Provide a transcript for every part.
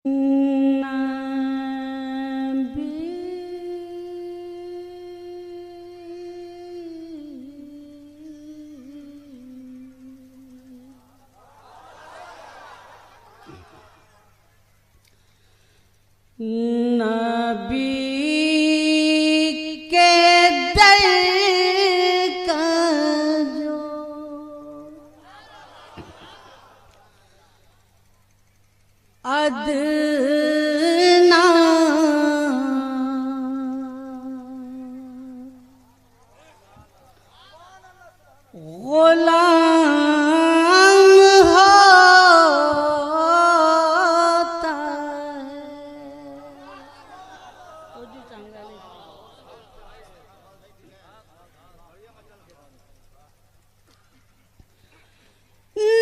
नबी के दर का जो अदना गुलाम होता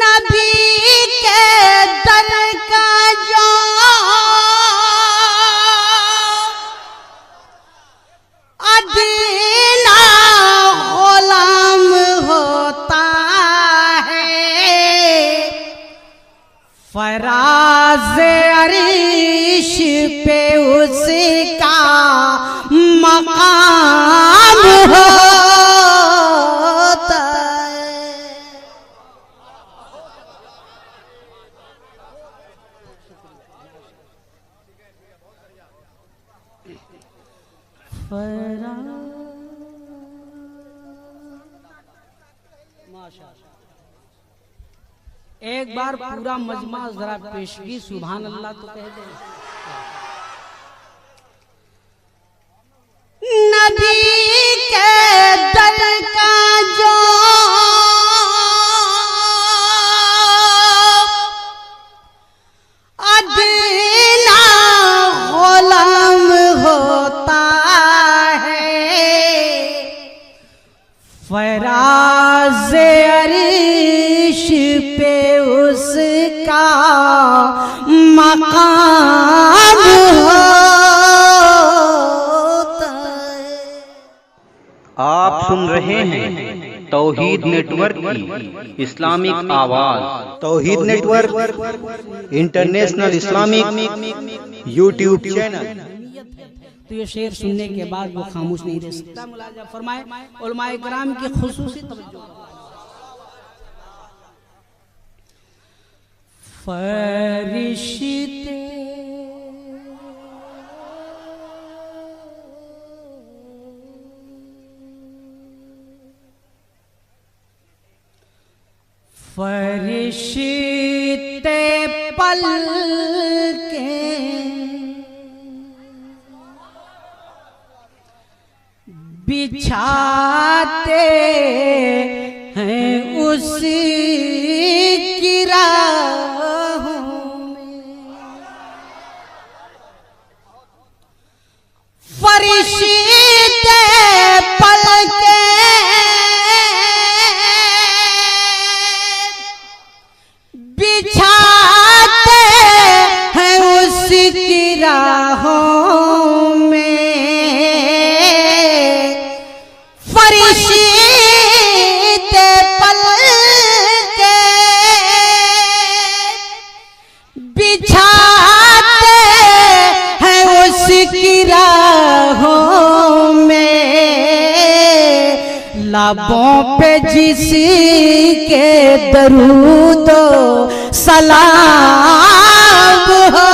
नबी के दर का जो अदना गुलाम होता है, फराज अरीश पे उसका मकाम होता है। एक बार पूरा मजमा जरा पेशगी सुभान अल्लाह तो कह दे। नबी के दर का जो अदना गुलाम होता है, फराज अरीश पे उसका मकाम होता है। आप सुन रहे हैं तौहीद नेटवर्क की इस्लामिक आवाज। Tauheed network international Islamic YouTube channel. तो ये शेर सुनने के बाद वो खामोश नहीं रह सकता। मुलाजा फरमाए उलमाए किराम की खुसूसी तवज्जो। फरिश्ते फरिश्ते पल के बिछाते हैं उसी की राहों में, फरिश्ते पल के बिछाते हैं उसी की राहों में, फरिश्ते पल के बिछाते हैं उसकी राहों में, लबों पे जिसके दरूद सलाम हो